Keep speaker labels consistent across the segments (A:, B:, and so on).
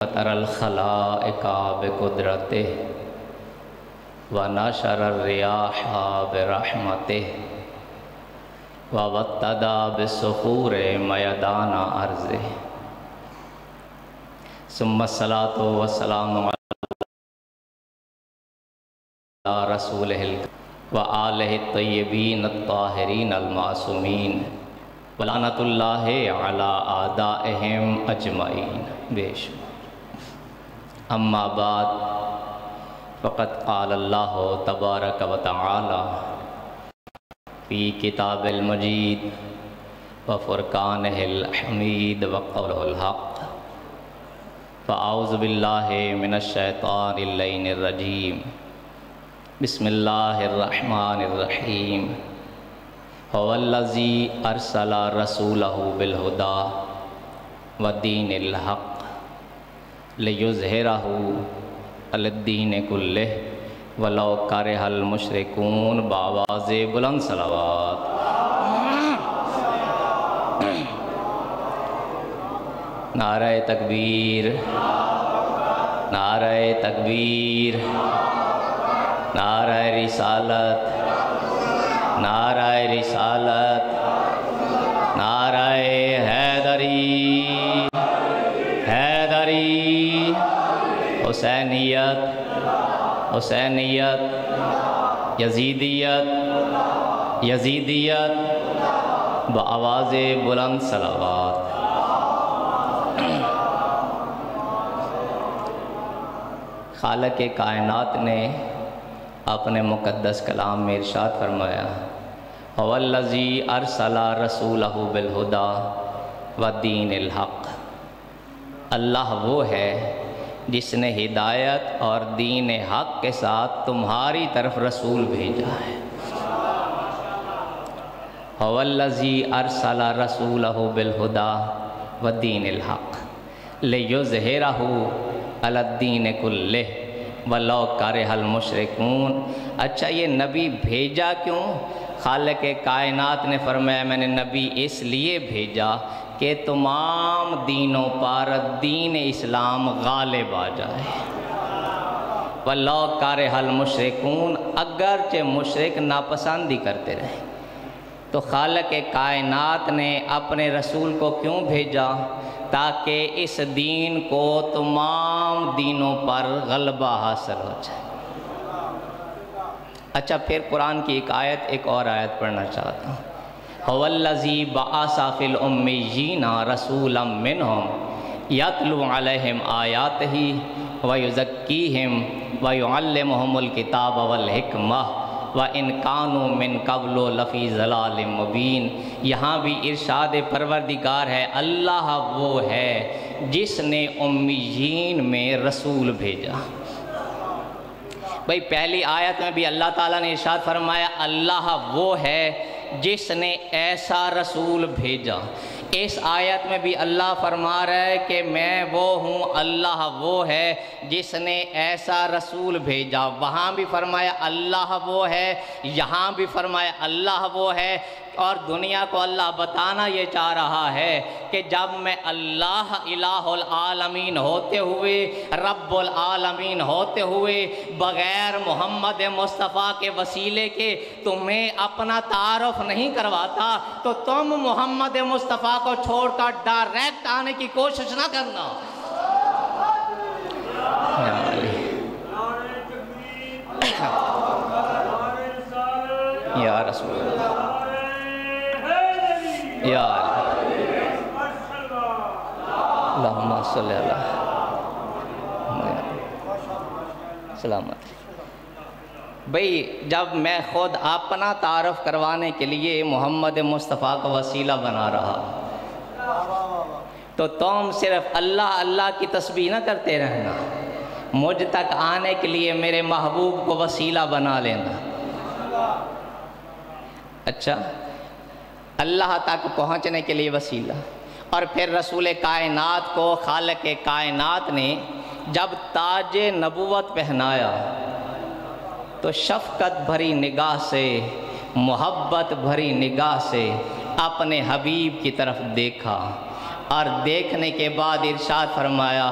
A: فطر الخلائق بقدرته ونشر الرياح برحمته ووطد بالصخور ميدان أرضه ثم الصلاة والسلام على رسوله وآله الطيبين الطاهرين المعصومين ولعنة الله على أعدائهم أجمعين. أما بعد فقد قال الله تبارك وتعالى في كتاب المجيد وفرقانه الحميد وقوله الحق. فأعوذ بالله من الشيطان اللعين الرجيم. بسم الله الرحمن الرحيم. هو الذي أرسل رسوله بالهدى ودين الحق ليظهره على الدين كله ولو كره المشركون. بآواز بلند صلوات. نعرہ تکبیر، نعرہ تکبیر، نعرہ رسالت، نعرہ رسالت، نعرہ حیدری، حیدری، حسینیت، حسینیت، یزیدیت، یزیدیت، بآواز بلند صلوات. خالق کائنات نے اپنے مقدس کلام میں ارشاد فرمایا هو الذی ارسل رسولہ بالہدی ودین الحق. اللہ وہ ہے جس نے ہدایت اور دین حق کے ساتھ تمہاری طرف رسول بھیجا ہے. هو الذی ارسل رسولہ بالہدی ودین الحق لیظہرہ علی الدین کلہ وَلَوْ كَرِهَ الْمُشْرِكُونَ. اچھا یہ نبی بھیجا کیوں؟ خالق کائنات نے فرمایا میں نے نبی اس لیے بھیجا کہ تمام دینوں پر دین اسلام غالب آ جائے. وَلَوْ كَرِهَ الْمُشْرِكُونَ. اگرچہ مشرک ناپسندی کرتے رہے تو خالق کائنات نے اپنے رسول کو کیوں بھیجا؟ تاکہ اس دین کو تمام دینوں پر غلبہ حاصل ہو جائے. اچھا پھر قرآن کی ایک اور آیت پڑھنا چاہتا ہوں. هو الذی بعث فی الامیین رسولا منہم یتلو علیہم آیاتہ ویزکیہم ویعلمہم الکتاب والحکمہ وَإِن كَانُوا مِن قَبْلُ لَفِي ضَلَالٍ مُبِينٍ. یہاں بھی ارشاد پروردگار ہے اللہ وہ ہے جس نے امیین میں رسول بھیجا. بھئی پہلی آیت میں بھی اللہ تعالیٰ نے ارشاد فرمایا اللہ وہ ہے جس نے ایسا رسول بھیجا. اس آیت میں بھی اللہ فرما رہا ہے کہ میں وہ ہوں، اللہ وہ ہے جس نے ایسا رسول بھیجا. وہاں بھی فرمایا اللہ وہ ہے، یہاں بھی فرمایا اللہ وہ ہے. اور دنیا کو اللہ بتانا یہ چاہ رہا ہے کہ جب میں اللہ الہ العالمین ہوتے ہوئے، رب العالمین ہوتے ہوئے، بغیر محمد مصطفیٰ کے وسیلے کے تمہیں اپنا تعارف نہیں کرواتا تو تم محمد مصطفیٰ کو چھوڑ کر ڈائریکٹ آنے کی کوشش نہ کرنا. یا رسول اللہ، یا اللہم صلی اللہ سلامت. بھئی جب میں خود اپنا تعارف کروانے کے لیے محمد مصطفیٰ کو وسیلہ بنا رہا تو تم صرف اللہ اللہ کی تسبیح نہ کرتے رہنا، مجھ تک آنے کے لیے میرے محبوب کو وسیلہ بنا لینا. اچھا اللہ تک پہنچنے کے لیے وسیلہ. اور پھر رسول کائنات کو خالق کائنات نے جب تاج نبوت پہنایا تو شفقت بھری نگاہ سے، محبت بھری نگاہ سے اپنے حبیب کی طرف دیکھا اور دیکھنے کے بعد ارشاد فرمایا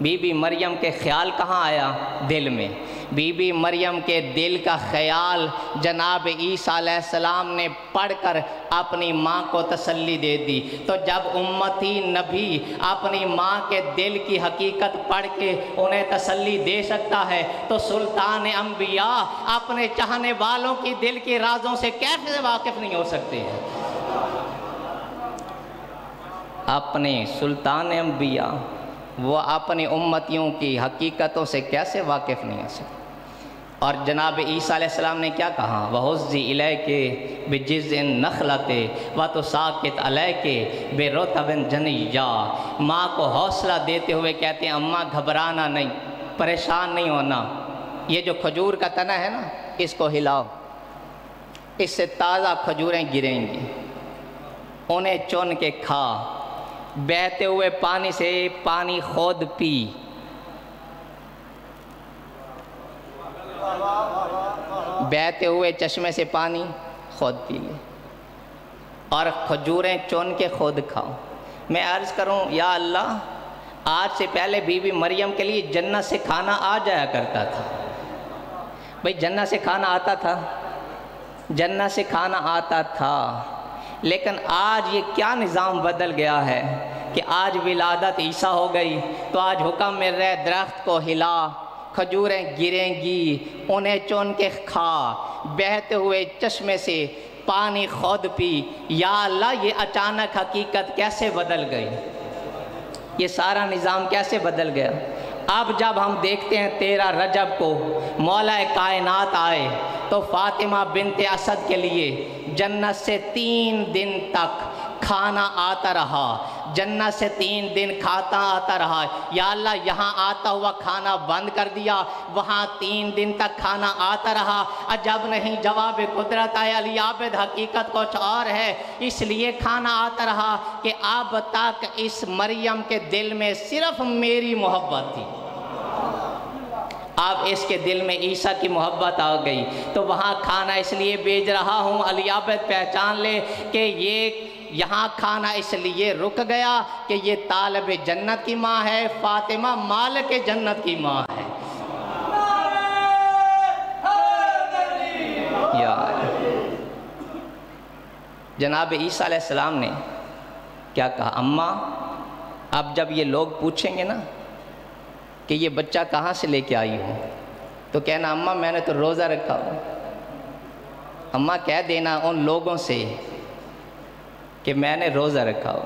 A: بی بی مریم کے خیال کہاں آیا؟ دل میں۔ بی بی مریم کے دل کا خیال جناب عیسیٰ علیہ السلام نے پڑھ کر اپنی ماں کو تسلی دے دی۔ تو جب امتی نبی اپنی ماں کے دل کی حقیقت پڑھ کے انہیں تسلی دے سکتا ہے تو سلطان انبیاء اپنے چاہنے والوں کی دل کی رازوں سے کیسے واقف نہیں ہو سکتے ہیں؟ اپنے سلطان انبیاء وہ اپنی امتیوں کی حقیقتوں سے کیسے واقف نہیں ہو سکتے؟ اور جناب عیسیٰ علیہ السلام نے کیا کہا؟ وَحُزِّ إِلَيْكِ بِجِذْعِ النَّخْلَةِ وَتُسَاقِطْ عَلَيْكِ بِرُطَبٍ جَنِيًّا۔ ماں کو حوصلہ دیتے ہوئے کہتے ہیں اماں گھبرانا نہیں، پریشان نہیں ہونا، یہ جو کھجور کا تنا ہے نا اس کو ہلاؤ، اس سے تازہ کھجوریں گریں گی، انہیں چن کے کھا، بہتے ہوئے پانی سے پانی خود پی۔ بہتے ہوئے چشمے سے پانی خود پی لے اور کھجوریں چن کے خود کھاؤ۔ میں عرض کروں یا اللہ، آج سے پہلے بی بی مریم کے لیے جنت سے کھانا آ جایا کرتا تھا۔ بھئی جنت سے کھانا آتا تھا، جنت سے کھانا آتا تھا، لیکن آج یہ کیا نظام بدل گیا ہے کہ آج ولادت عیسیٰ ہو گئی تو آج حکم مل رہا ہے درخت کو ہلا، کھجوریں گریں گی، انہیں چن کے کھا، بہتے ہوئے چشمے سے پانی خود پی۔ یا اللہ، یہ اچانک حقیقت کیسے بدل گئی؟ یہ سارا نظام کیسے بدل گیا؟ اب جب ہم دیکھتے ہیں 13 رجب کو مولا کائنات آئے تو فاطمہ بنت اسد کے لیے جنت سے 3 دن تک کھانا آتا رہا، جنت سے 3 دن کھاتا آتا رہا۔ یا اللہ، یہاں آتا ہوا کھانا بند کر دیا، وہاں 3 دن تک کھانا آتا رہا۔ عجب نہیں، جواب قدرت ہے، علی عابد حقیقت کچھ اور ہے، اس لیے کھانا آتا رہا کہ اب تک اس مریم کے دل میں صرف میری محبت تھی، اب اس کے دل میں عیسیٰ کی محبت آ گئی تو وہاں کھانا اس لیے بھیج رہا ہوں۔ علی عابد پہچان لے کہ یہ یہاں کھانا اس لیے رک گیا کہ یہ طالب جنت کی ماں ہے، فاطمہ مالک جنت کی ماں ہے۔ جناب عیسیٰ علیہ السلام نے کیا کہا؟ اماں، اب جب یہ لوگ پوچھیں گے نا کہ یہ بچہ کہاں سے لے کے آئی ہو تو کہنا اماں میں نے تو روزہ رکھا ہو۔ اماں کہہ دینا ان لوگوں سے کہ میں نے روزہ رکھا ہو۔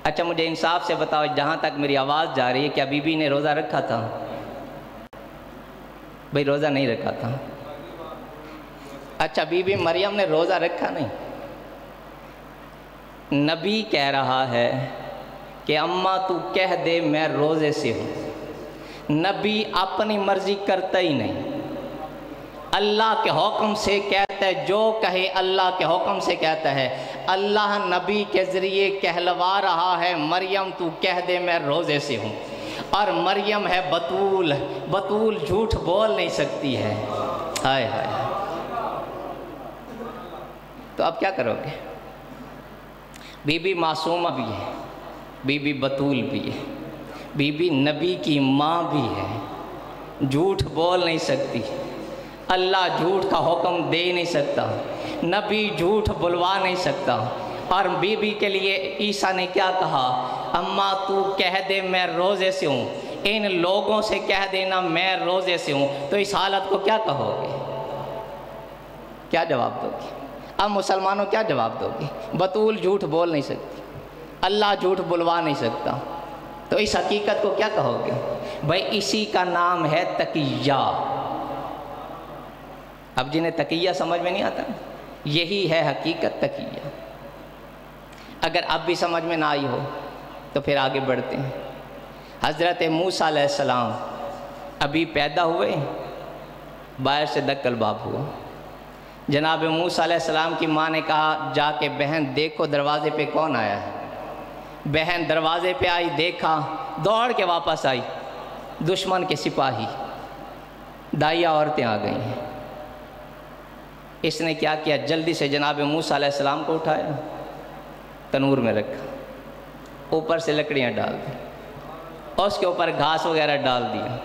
A: اچھا مجھے انصاف سے بتاؤ، جہاں تک میری آواز جا رہی ہے، کیا بی بی نے روزہ رکھا تھا؟ بھئی روزہ نہیں رکھا تھا۔ اچھا بی بی مریم نے روزہ رکھا نہیں؟ نبی کہہ رہا ہے کہ اماں تو کہہ دے میں روزے سے ہوں۔ نبی اپنی مرضی کرتا ہی نہیں، اللہ کے حکم سے کہتا ہے، جو کہے اللہ کے حکم سے کہتا ہے۔ اللہ نبی کے ذریعے کہلوا رہا ہے مریم تو کہہ دے میں روزے سے ہوں، اور مریم ہے بطول، بطول جھوٹ بول نہیں سکتی ہے۔ ہائے ہائے، تو اب کیا کرو گے؟ بی بی معصومہ بھی ہے، بی بی بطول بھی ہے، بی بی نبی کی ماں بھی ہے، جھوٹ بول نہیں سکتی، اللہ جھوٹ کا حکم دے نہیں سکتا، نبی جھوٹ بلوا نہیں سکتا۔ اور بی بی کے لیے عیسیٰ نے کیا کہا؟ اماں تو کہہ دے میں روزے سے ہوں، ان لوگوں سے کہہ دینا میں روزے سے ہوں۔ تو اس حالت کو کیا کہو گے؟ کیا جواب دو گے؟ اب مسلمانوں کیا جواب دو گے؟ بطول جھوٹ بول نہیں سکتی، اللہ جھوٹ بلوا نہیں سکتا، تو اس حقیقت کو کیا کہو گے؟ بھائی اسی کا نام ہے تقیہ۔ اب جنہیں تقیہ سمجھ میں نہیں آتا، یہی ہے حقیقت تقیہ۔ اگر اب بھی سمجھ میں نہ آئی ہو تو پھر آگے بڑھتے ہیں۔ حضرت موسیٰ علیہ السلام ابھی پیدا ہوئے، باہر سے دکل باب ہوا۔ جناب موسیٰ علیہ السلام کی ماں نے کہا جا کے بہن دیکھو دروازے پہ کون آیا ہے۔ بہن دروازے پہ آئی، دیکھا، دوڑ کے واپس آئی، دشمن کے سپاہی، دائیا عورتیں آ گئی ہیں۔ اس نے کیا کیا؟ جلدی سے جناب موسیٰ علیہ السلام کو اٹھایا، تنور میں رکھا، اوپر سے لکڑیاں ڈال دی، اور اس کے اوپر گھاس وغیرہ ڈال دیا۔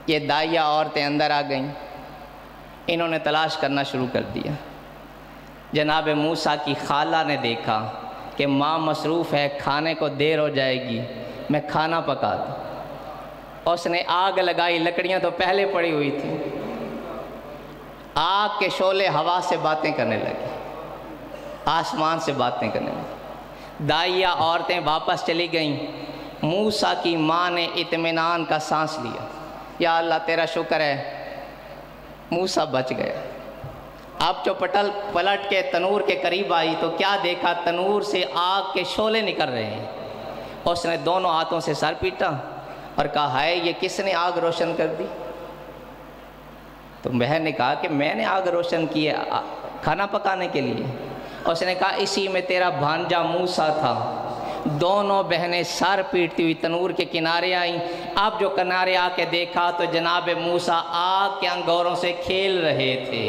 A: یہ دائیہ عورتیں اندر آ گئیں، انہوں نے تلاش کرنا شروع کر دیا۔ جناب موسیٰ کی خالہ نے دیکھا کہ ماں مصروف ہے، کھانے کو دیر ہو جائے گی، میں کھانا پکا دوں۔ اس نے آگ لگائی، لکڑیاں تو پہلے پڑی ہوئی تھیں، آگ کے شعلے ہوا سے باتیں کرنے لگے، آسمان سے باتیں کرنے لگے۔ دائیہ عورتیں واپس چلی گئیں۔ موسیٰ کی ماں نے اطمینان کا سانس لیا، یا اللہ تیرا شکر ہے موسیٰ بچ گیا۔ اب جو پلٹ کے تنور کے قریب آئی تو کیا دیکھا؟ تنور سے آگ کے شعلے نکل رہے ہیں۔ اس نے دونوں ہاتھوں سے سر پیٹا اور کہا ہائے یہ کس نے آگ روشن کر دی؟ تو بہن نے کہا کہ میں نے آگ روشن کی ہے کھانا پکانے کے لیے۔ اس نے کہا اسی میں تیرا بھانجا موسیٰ تھا۔ دونوں بہنیں سر پیٹتی ہوئی تنور کے کنارے آئیں۔ اب جو کنارے آ کے دیکھا تو جناب موسیٰ آگ کے انگاروں سے کھیل رہے تھے،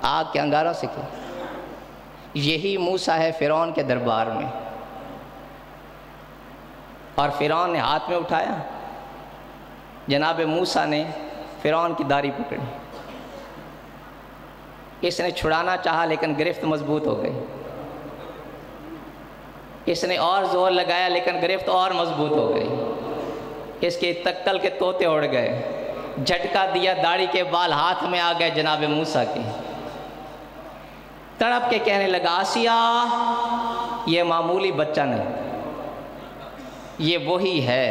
A: آگ کے انگاروں سے کھیل۔ یہی موسیٰ ہے فرعون کے دربار میں، اور فرعون نے ہاتھ میں اٹھایا، جناب موسیٰ نے فرعون کی داڑھی پکڑی۔ اس نے چھڑانا چاہا لیکن گرفت مضبوط ہو گئی۔ اس نے اور زور لگایا لیکن گرفت اور مضبوط ہو گئی۔ اس کے تکل کے طوطے اڑ گئے، جھٹکا دیا، داڑھی کے بال ہاتھ میں آ گئے جناب موسیٰ کے۔ تڑپ کے کہنے لگا آسیہ یہ معمولی بچہ نہیں، یہ وہی ہے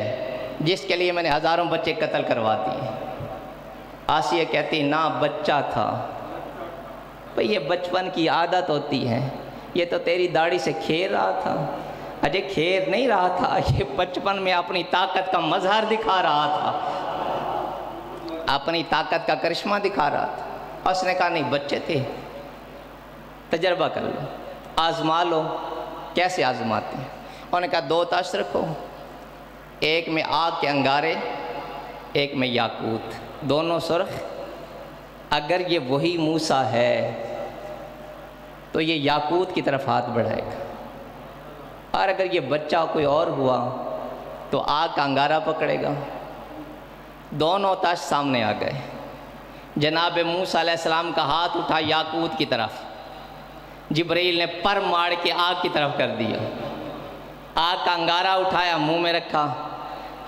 A: جس کے لیے میں نے ہزاروں بچے قتل کروا دیے۔ آسیہ کہتی نا بچہ تھا۔ بھئی یہ بچپن کی عادت ہوتی ہے، یہ تو تیری داڑھی سے کھیل رہا تھا۔ اجے کھیل نہیں رہا تھا، یہ بچپن میں اپنی طاقت کا مظہر دکھا رہا تھا، اپنی طاقت کا کرشمہ دکھا رہا تھا۔ اس نے کہا نہیں بچے تھے، تجربہ کر لو، آزما لو۔ کیسے آزماتے ہیں؟ انہوں نے کہا دو تاش رکھو، ایک میں آگ کے انگارے، ایک میں یاقوت، دونوں سرخ۔ اگر یہ وہی موسیٰ ہے تو یہ یاقوت کی طرف ہاتھ بڑھائے گا، اور اگر یہ بچہ کوئی اور ہوا تو آگ کا انگارہ پکڑے گا۔ دونوں تاش سامنے آ گئے۔ جناب موسیٰ علیہ السلام کا ہاتھ اٹھا یاقوت کی طرف، جبرائیل نے پر مار کے آگ کی طرف کر دیا۔ آگ کا انگارہ اٹھایا، منہ میں رکھا،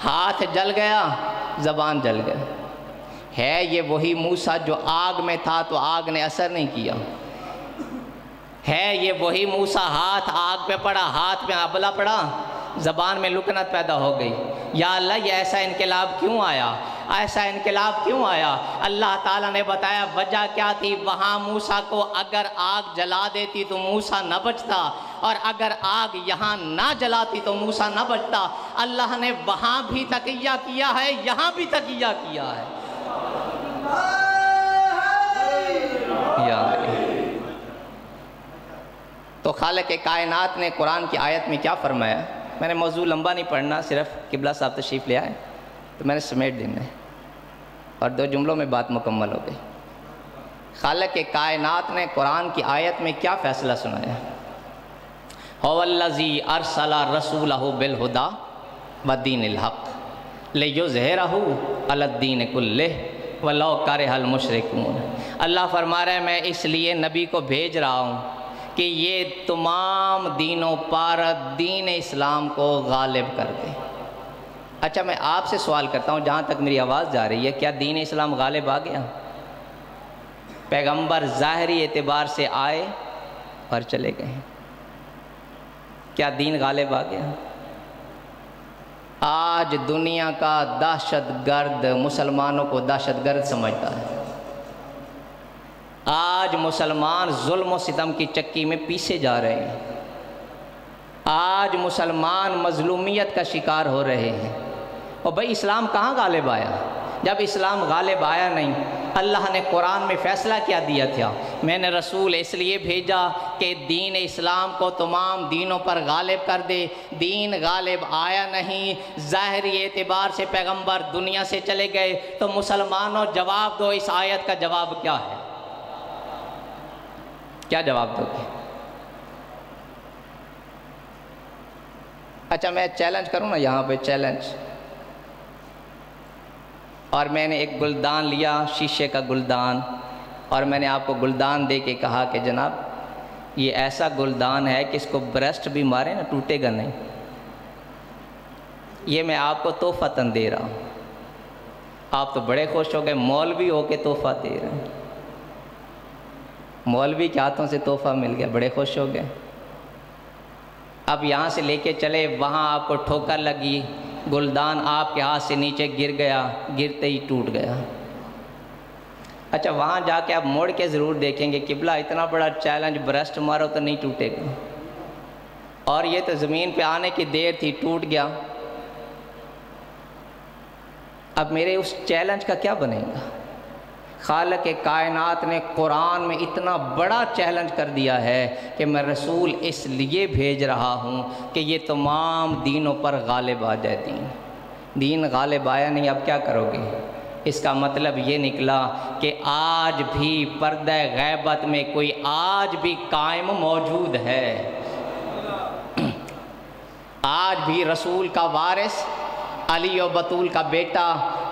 A: ہاتھ جل گیا، زبان جل گیا۔ ہے یہ وہی موسیٰ جو آگ میں تھا تو آگ نے اثر نہیں کیا؟ ہے یہ وہی موسیٰ ہاتھ آگ پہ پڑا، ہاتھ میں ابلا پڑا، زبان میں لکنت پیدا ہو گئی؟ یا اللہ یہ ایسا انقلاب کیوں آیا؟ ایسا انقلاب کیوں آیا؟ اللہ تعالیٰ نے بتایا وجہ کیا تھی۔ وہاں موسیٰ کو اگر آگ جلا دیتی تو موسیٰ نہ بچتا، اور اگر آگ یہاں نہ جلاتی تو موسیٰ نہ بچتا۔ اللہ نے وہاں بھی تقیہ کیا ہے، یہاں بھی تقیہ کیا ہے۔ تو خالق کائنات نے قرآن کی آیت میں کیا فرمایا؟ میں نے موضوع لمبا نہیں پڑھنا، صرف قبلہ صاحب تشریف لے آئے تو میں نے سمیٹ دینا ہے، اور 2 جملوں میں بات مکمل ہو گئی۔ خالق کائنات نے قرآن کی آیت میں کیا فیصلہ سنایا؟ هو الذی ارسل رسولہ بالہدی ودین الحق لیظہرہ علی الدین کلہ ولو کرہ المشرکون۔ اللہ فرما رہا ہے میں اس لیے نبی کو بھیج رہا ہوں کہ یہ تمام دینوں پر دین اسلام کو غالب کر دے۔ اچھا میں آپ سے سوال کرتا ہوں، جہاں تک میری آواز جا رہی ہے، کیا دین اسلام غالب آ گیا؟ پیغمبر ظاہری اعتبار سے آئے اور چلے گئے، کیا دین غالب آ گیا؟ آج دنیا کا دہشت گرد مسلمانوں کو دہشت گرد سمجھتا ہے۔ آج مسلمان ظلم و ستم کی چکی میں پیسے جا رہے ہیں۔ آج مسلمان مظلومیت کا شکار ہو رہے ہیں۔ اور بھائی اسلام کہاں غالب آیا؟ جب اسلام غالب آیا نہیں، اللہ نے قرآن میں فیصلہ کیا دیا تھا؟ میں نے رسول اس لیے بھیجا کہ دین اسلام کو تمام دینوں پر غالب کر دے۔ دین غالب آیا نہیں، ظاہری اعتبار سے پیغمبر دنیا سے چلے گئے، تو مسلمانوں جواب دو، اس آیت کا جواب کیا ہے؟ کیا جواب دو گے؟ اچھا میں چیلنج کروں نا یہاں پہ چیلنج، اور میں نے ایک گلدان لیا، شیشے کا گلدان، اور میں نے آپ کو گلدان دے کے کہا کہ جناب یہ ایسا گلدان ہے کہ اس کو برسٹ بھی مارے نا ٹوٹے گا نہیں، یہ میں آپ کو تحفہ دے رہا ہوں۔ آپ تو بڑے خوش ہو گئے، مولوی ہو کے تحفہ دے رہے ہیں، مولوی کے ہاتھوں سے تحفہ مل گیا، بڑے خوش ہو گئے۔ اب یہاں سے لے کے چلے، وہاں آپ کو ٹھوکر لگی، گلدان آپ کے ہاتھ سے نیچے گر گیا، گرتے ہی ٹوٹ گیا۔ اچھا وہاں جا کے آپ موڑ کے ضرور دیکھیں گے قبلہ اتنا بڑا چیلنج، برسٹ مارو تو نہیں ٹوٹے گا، اور یہ تو زمین پہ آنے کی دیر تھی، ٹوٹ گیا۔ اب میرے اس چیلنج کا کیا بنے گا؟ خالق کائنات نے قرآن میں اتنا بڑا چیلنج کر دیا ہے کہ میں رسول اس لیے بھیج رہا ہوں کہ یہ تمام دینوں پر غالب آ جائے۔ دین غالب آیا نہیں، اب کیا کرو گے؟ اس کا مطلب یہ نکلا کہ آج بھی پردہ غیبت میں کوئی آج بھی قائم موجود ہے، آج بھی رسول کا وارث، علی و بطول کا بیٹا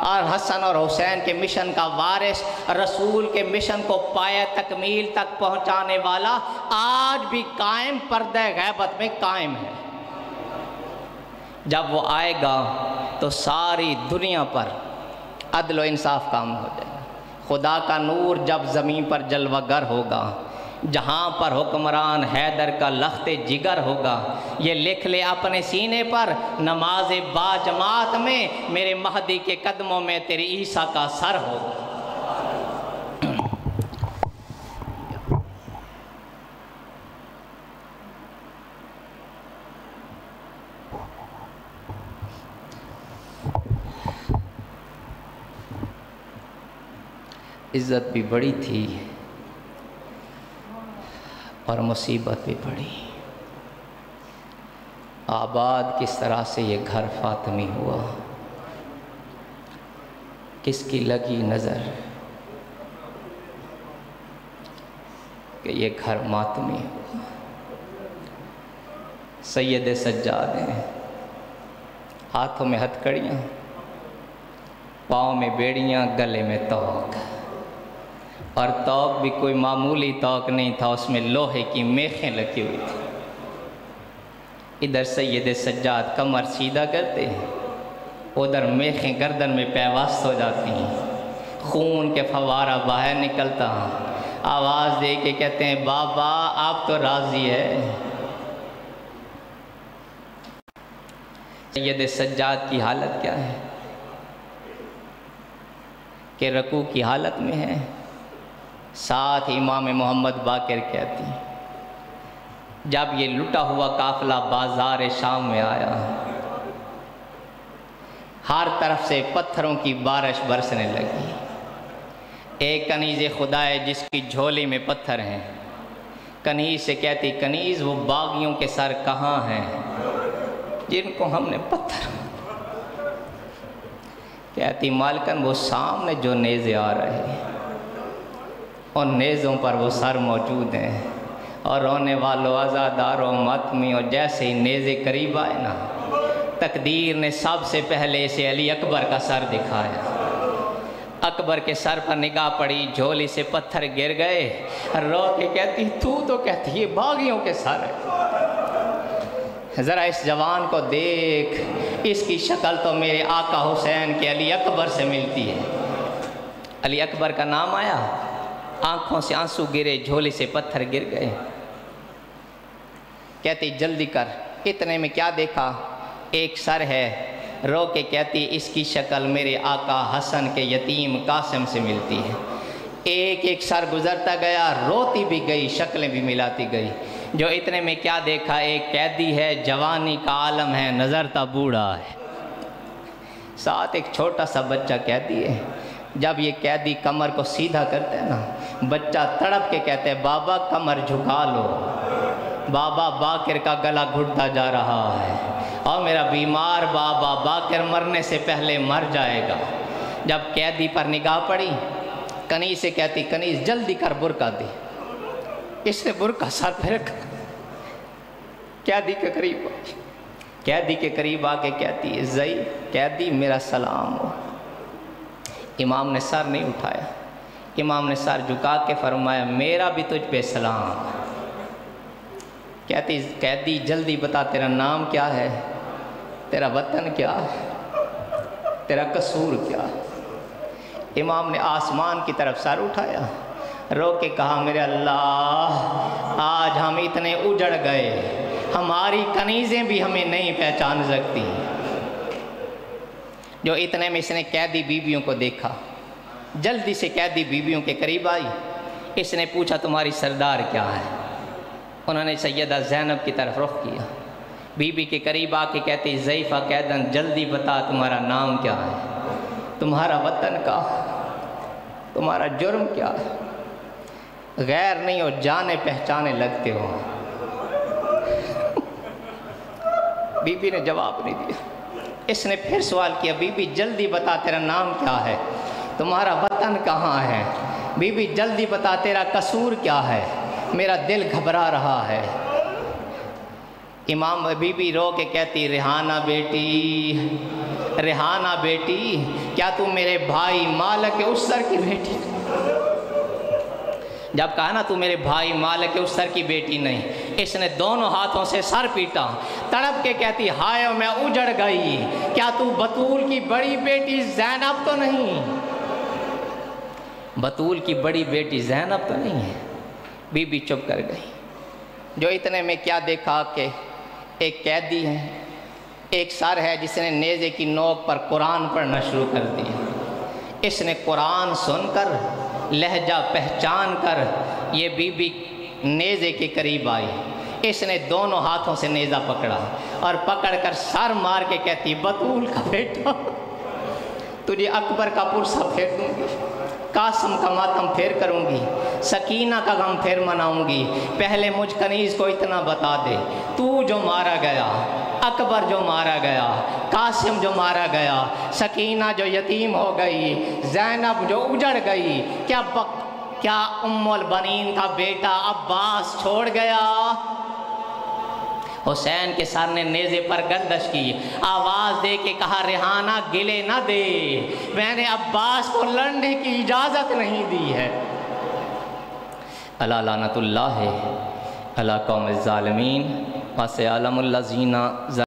A: اور حسن اور حسین کے مشن کا وارث، رسول کے مشن کو پایہ تکمیل تک پہنچانے والا آج بھی قائم پردہ غیبت میں قائم ہے۔ جب وہ آئے گا تو ساری دنیا پر عدل و انصاف کام ہو جائے گا، خدا کا نور جب زمین پر جلوہ گر ہوگا، جہاں پر حکمران حیدر کا لخت جگر ہوگا، یہ لکھ لے اپنے سینے پر، نماز با جماعت میں میرے مہدی کے قدموں میں تیرے عیسیٰ کا سر ہوگا۔ عزت بھی بڑی تھی اور مصیبت بھی بڑی۔ آباد کس طرح سے یہ گھر فاطمی ہوا، کس کی لگی نظر کہ یہ گھر ماتمی ہوا۔ سید سجاد ہیں، ہاتھوں میں ہتھکڑیاں، پاؤں میں بیڑیاں، گلے میں توق، اور توق بھی کوئی معمولی توق نہیں تھا، اس میں لوہے کی میخیں لگی ہوئی تھی۔ ادھر سید سجاد کمر سیدھا کرتے ہیں، ادھر میخیں گردن میں پیوست ہو جاتی ہیں، خون کے فوارہ باہر نکلتا، آواز دے کے کہتے ہیں بابا آپ تو راضی ہے۔ سید سجاد کی حالت کیا ہے کہ رکوع کی حالت میں ہے، ساتھ امام محمد باقر کہتی ہیں جب یہ لٹا ہوا قافلہ بازار شام میں آیا، ہر طرف سے پتھروں کی بارش برسنے لگی۔ ایک کنیز خدا ہے جس کی جھولی میں پتھر ہیں، کنیز سے کہتی کنیز وہ باغیوں کے سر کہاں ہیں جن کو ہم نے پتھر، کہتی مالکن وہ سامنے جو نیزے آ رہے ہیں ان نیزوں پر وہ سر موجود ہیں، اور رونے والوں عزاداروں ماتمیوں جیسے ہی نیزے قریب آئے نا، تقدیر نے سب سے پہلے اسے علی اکبر کا سر دکھایا۔ اکبر کے سر پر نگاہ پڑی، جھولی سے پتھر گر گئے، رو کے کہتی تو کہتی یہ باغیوں کے سر ہے، ذرا اس جوان کو دیکھ، اس کی شکل تو میرے آقا حسین کے علی اکبر سے ملتی ہے۔ علی اکبر کا نام آیا، آنکھوں سے آنسو گرے، جھولی سے پتھر گر گئے۔ کہتی جلدی کر، اتنے میں کیا دیکھا، ایک سر ہے، رو کے کہتی اس کی شکل میرے آقا حسن کے یتیم قاسم سے ملتی ہے۔ ایک ایک سر گزرتا گیا، روتی بھی گئی، شکلیں بھی ملاتی گئی۔ جو اتنے میں کیا دیکھا، ایک قیدی ہے، جوانی کا عالم ہے، نظرتا بوڑھا ہے، ساتھ ایک چھوٹا سا بچہ قیدی ہے۔ جب یہ قیدی کمر کو سیدھا کرتے ہیں نا، بچہ تڑپ کے کہتے ہیں بابا کمر جھکا لو، بابا باقر کا گلا گھٹتا جا رہا ہے، اور میرا بیمار بابا باقر مرنے سے پہلے مر جائے گا۔ جب قیدی پر نگاہ پڑی، کنیز سے کہتی کنیز جلدی کر برقع دے۔ اس نے برقع سر پہ رکھا، قیدی کے قریب پہنچی، قیدی کے قریب آ کے کہتی ہے زئی قیدی میرا سلام ہو۔ امام نے سر نہیں اٹھایا، امام نے سر جھکا کے فرمایا میرا بھی تجھ پہ سلام۔ کہتی قیدی جلدی بتا تیرا نام کیا ہے، تیرا وطن کیا ہے، تیرا قصور کیا ہے؟ امام نے آسمان کی طرف سر اٹھایا، رو کے کہا میرے اللہ آج ہم اتنے اجڑ گئے، ہماری کنیزیں بھی ہمیں نہیں پہچان سکتی۔ جو اتنے میں اس نے قیدی بیویوں کو دیکھا، جلدی سے قیدی بیویوں کے قریب آئی، اس نے پوچھا تمہاری سردار کیا ہے؟ انہوں نے سیدہ زینب کی طرف رخ کیا، بی بی کے قریب آ کے کہتی ضعیفہ قیدن جلدی بتا تمہارا نام کیا ہے، تمہارا وطن کا، تمہارا جرم کیا ہے؟ غیر نہیں ہو جانے پہچانے لگتے ہو۔ بی بی نے جواب نہیں دیا۔ اس نے پھر سوال کیا بی بی جلدی بتا تیرا نام کیا ہے، تمہارا وطن کہاں ہے، بی بی جلدی بتا تیرا قصور کیا ہے، میرا دل گھبرا رہا ہے۔ امام بی بی رو کے کہتی ریحانہ بیٹی، ریحانہ بیٹی کیا تو میرے بھائی مالک اسر کی بیٹی؟ جب کہا نا تو میرے بھائی مالک اسر کی بیٹی نہیں، اس نے دونوں ہاتھوں سے سر پیٹا، تڑپ کے کہتی ہائے میں اجڑ گئی، کیا تو بطول کی بڑی بیٹی زینب تو نہیں؟ بطول کی بڑی بیٹی زینب تو نہیں ہے۔ بی بی چپ کر گئی۔ جو اتنے میں کیا دیکھا کہ ایک قیدی ہے، ایک سر ہے جس نے نیزے کی نوک پر قرآن پڑھنا شروع کر دیا۔ اس نے قرآن سن کر لہجہ پہچان کر یہ بی بی نیزے کے قریب آئی، اس نے دونوں ہاتھوں سے نیزہ پکڑا اور پکڑ کر سر مار کے کہتی بطول کا بیٹا تجھے اکبر کا پرسہ پھیر دوں گی، قاسم کا ماتم پھیر کروں گی، سکینہ کا غم پھیر مناؤں گی، پہلے مجھ کنیز کو اتنا بتا دے تو جو مارا گیا، اکبر جو مارا گیا، قاسم جو مارا گیا، سکینہ جو یتیم ہو گئی، زینب جو اجڑ گئی، کیا ام البنین کا بیٹا عباس چھوڑ گیا؟ حسین کے سر نے نیزے پر گردش کی، آواز دے کے کہا ریحانہ گلے نہ دے، میں نے عباس کو لڑنے کی اجازت نہیں دی ہے۔ الا لعنت اللہ علی قوم الظالمین وسیعلم الذین